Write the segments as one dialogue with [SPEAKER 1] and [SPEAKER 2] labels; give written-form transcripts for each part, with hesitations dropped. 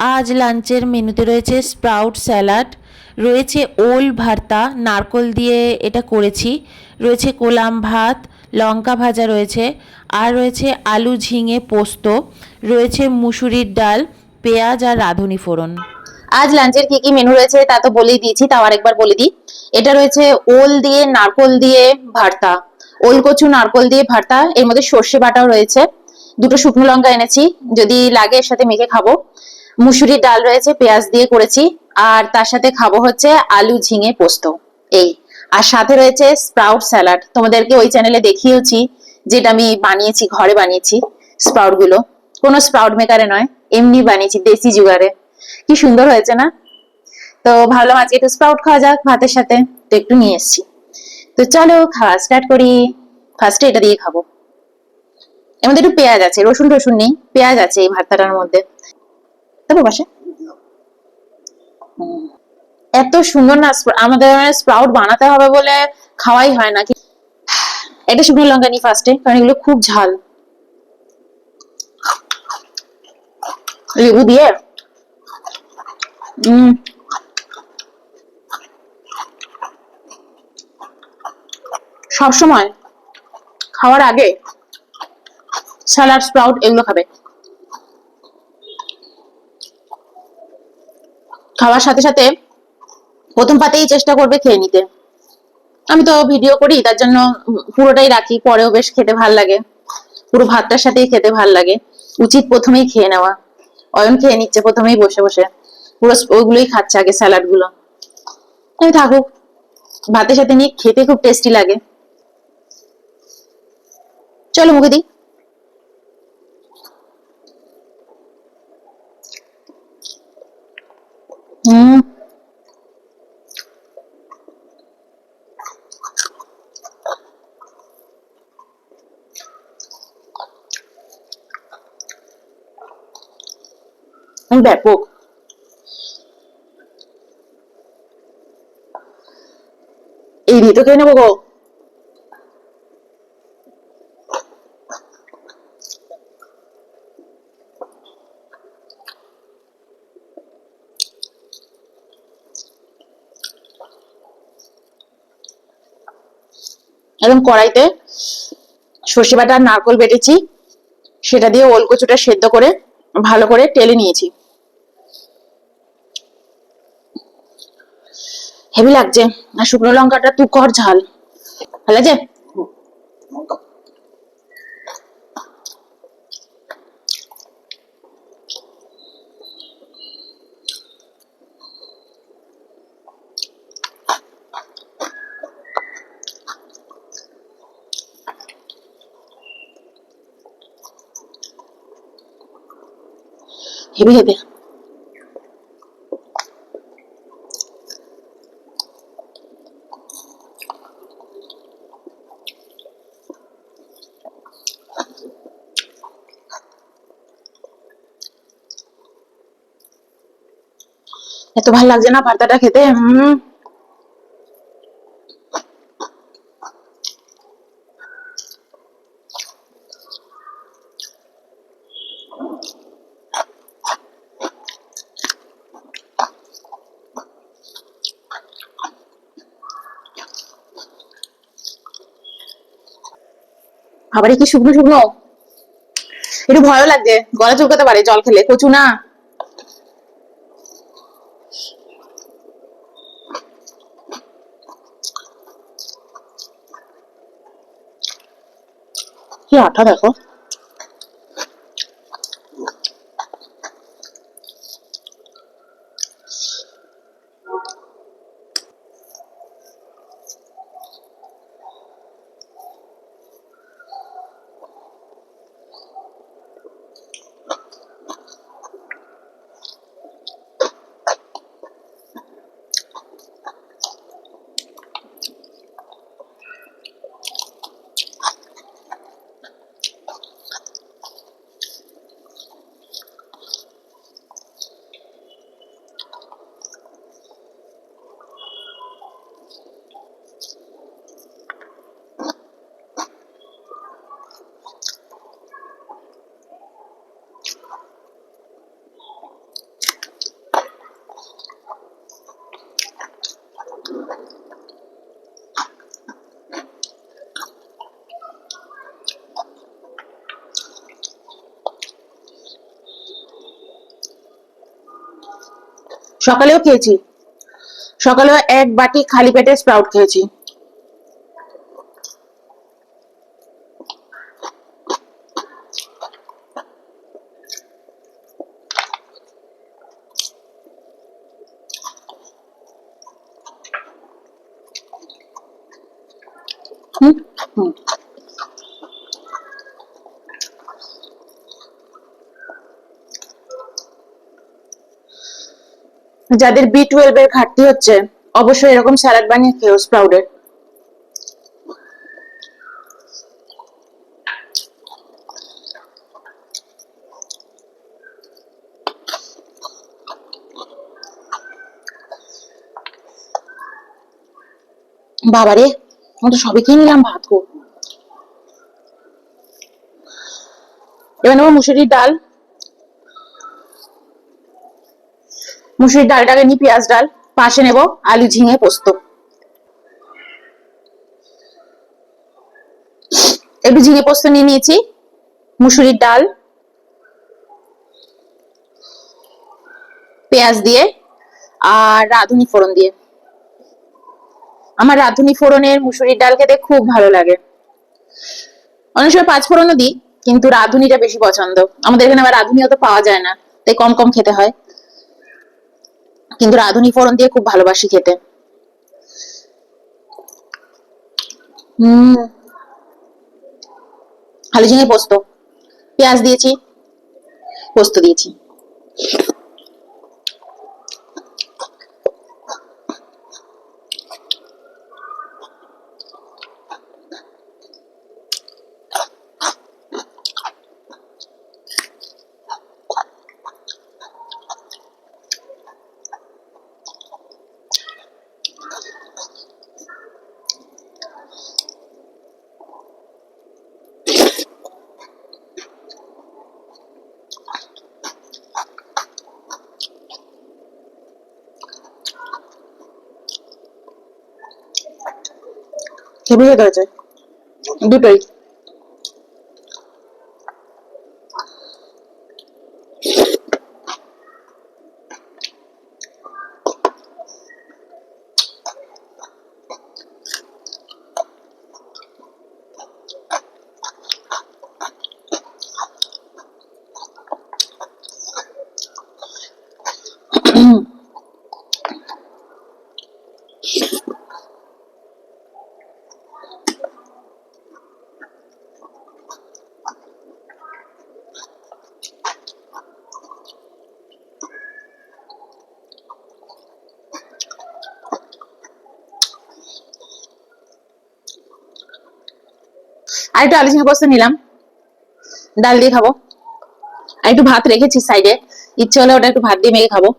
[SPEAKER 1] আজ লাঞ্চের মেনুতে রয়েছে স্প্রাউট স্যালাড, রয়েছে ওল ভর্তা, নারকোল দিয়ে এটা করেছি, রয়েছে কোলাম ভাত, লঙ্কা ভাজা রয়েছে, আর রয়েছে আলু ঝিঙে পোস্ত, রয়েছে মুসুরির ডাল, পেঁয়াজ আর রাঁধুনি ফোড়ন।
[SPEAKER 2] আজ লাঞ্চের কি কি মেনু রয়েছে তা তো বলেই দিয়েছি, তাও আরেকবার বলে দিই। এটা রয়েছে ওল দিয়ে নারকোল দিয়ে ভর্তা, ওল কচু নারকোল দিয়ে ভর্তা, এর মধ্যে সর্ষে বাটাও রয়েছে, দুটো শুকনো লঙ্কা এনেছি, যদি লাগে এর সাথে মেখে খাবো। মুসুরির ডাল রয়েছে, পেঁয়াজ দিয়ে করেছি, আর তার সাথে খাবো হচ্ছে আলু ঝিঙে পোস্ত। এই, আর সাথে রয়েছে স্প্রাউট স্যালাড, তোমাদেরকে ওই চ্যানেলে দেখিয়েছি, যেটা আমি বানিয়েছি, ঘরে বানিয়েছি স্প্রাউট গুলো, কোনো স্প্রাউট মেকারে নয়, এমনি বানিয়েছি দেশি জুগারে। কি সুন্দর হয়েছে না? তো ভাবলাম আজকে একটু স্প্রাউট খাওয়া যাক ভাতের সাথে, তো একটু নিয়ে এসেছি। তো চলো খাওয়া স্টার্ট করি। ফার্স্টে এটা দিয়ে খাবো। এর মধ্যে একটু পেঁয়াজ আছে, রসুন টসুন নেই, পেঁয়াজ আছে এই ভর্তাটার মধ্যে। তারপর পাশে এত সুন্দর না, আমাদের স্প্রাউট বানাতে হবে বলে খাওয়াই হয় না। এটা শুকনো লঙ্কা নি ফার্স্টে, কারণ এগুলো খুব ঝাল। লেবু দিয়ে সবসময় খাওয়ার আগে স্যালাড স্প্রাউট এগুলো খাবে, খাওয়ার সাথে সাথে প্রথম পাতেই চেষ্টা করবে খেয়ে নিতে। আমি তো ভিডিও করি, তার জন্য পুরোটাই রাখি, পরেও বেশ খেতে ভাল লাগে, পুরো ভাতটার সাথেই খেতে ভাল লাগে। উচিত প্রথমেই খেয়ে নেওয়া। অয়ন খেয়ে নিচ্ছে প্রথমেই বসে বসে, পুরো ওইগুলোই খাচ্ছে আগে, স্যালাড গুলো। আমি থাকুক, ভাতের সাথে নিয়ে খেতে খুব টেস্টি লাগে। চলো মুখে দিই। হম, ব্যাপক। এই দিয়ে তো খেয়ে নেবো গো। একদম কড়াইতে সর্ষে বাটা আর নারকোল বেটেছি, সেটা দিয়ে ওল কচুটা সেদ্ধ করে ভালো করে টেলে নিয়েছি। হেভি লাগছে, আর শুকনো লঙ্কাটা তুকর ঝাল, ভালো লাগছে। Heavy heavy. এত ভালো লাগছে না ভর্তাটা খেতে। আবার কি শুকনো শুকনো, একটু ভয়ও লাগছে, গলা চুলকাতে পারে জল খেলে, কচু না। কি আঠা দেখো। সকালেও খেয়েছি, সকালেও এক বাটি খালি পেটে স্প্রাউট খেয়েছি। হুম হুম। যাদের B12 এর ঘাটতি হচ্ছে অবশ্যই এরকম স্যালাড বানিয়ে খেও স্প্রাউটের। বাবারে, আমি তো সবই খেয়ে নিলাম ভাত গো। এবার নেবো মুসুরির ডাল। মুসুরির ডালটাকে নিই, পেঁয়াজ ডাল। পাশে নেব আলু, ঝিঙে, পোস্ত। একটু ঝিঙে পোস্ত নিয়ে নিয়েছি, মুসুরির ডাল, পেঁয়াজ দিয়ে আর রাঁধুনি ফোড়ন দিয়ে। আমার রাঁধুনি ফোড়নের মুসুরির ডাল খেতে খুব ভালো লাগে। অনেক সময় পাঁচ ফোড়নও দিই, কিন্তু রাঁধুনিটা বেশি পছন্দ। আমাদের এখানে আবার রাঁধুনি অত পাওয়া যায় না, তাই কম কম খেতে হয়, কিন্তু রাঁধুনি ফোড়ন দিয়ে খুব ভালোবাসি খেতে। হম। আলু, ঝিঙে, পোস্ত, পেঁয়াজ দিয়েছি, পোস্ত দিয়েছি। হেভি হয়ে হয়েছে দুটোই। আর একটু আলু, ঝিঙে, পোস্ত নিলাম, ডাল দিয়ে খাবো। আর একটু ভাত রেখেছি সাইডে, ইচ্ছে হলে ওটা একটু ভাত দিয়ে মেখে খাবো।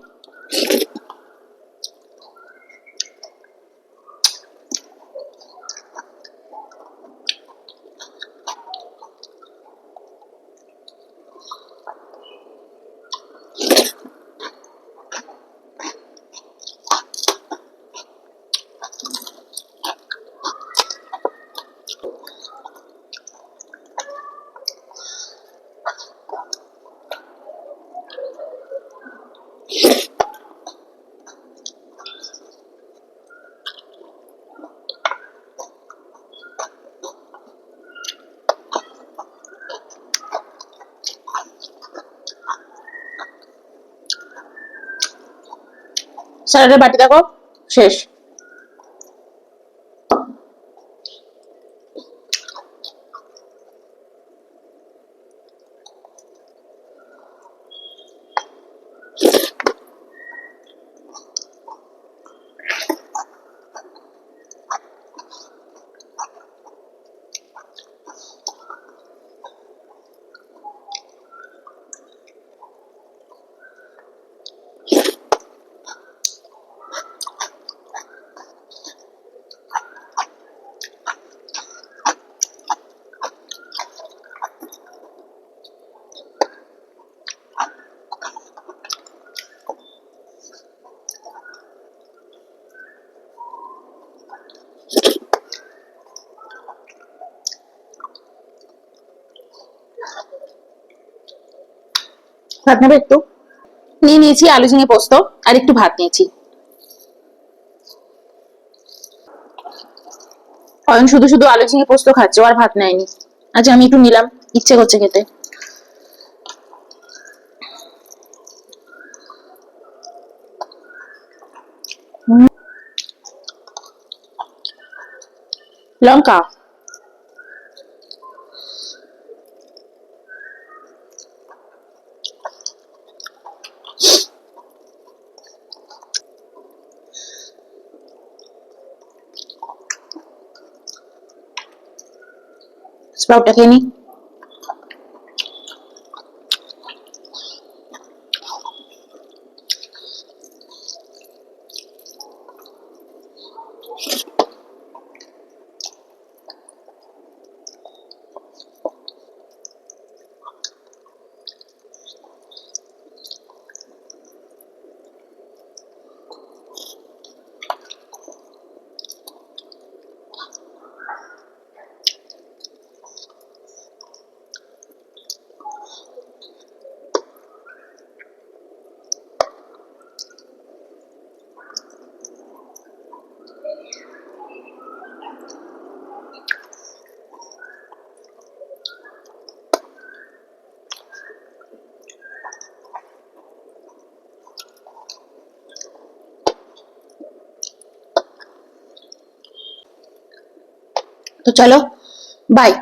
[SPEAKER 2] স্যালাডের বাটি দেখো শেষ। ভাত নেবে একটু? নিয়ে নিয়েছি আলু ঝিঙে পোস্ত, আর একটু ভাত নিয়েছি। অয়ন শুধু শুধু আলু ঝিঙে পোস্ত খাচ্ছে, আর ভাত নেয়নি। আচ্ছা আমি একটু নিলাম, ইচ্ছে করছে খেতে। লঙ্কা। স্প্রাউটটা খেয়ে নি। তো চলো, বাই।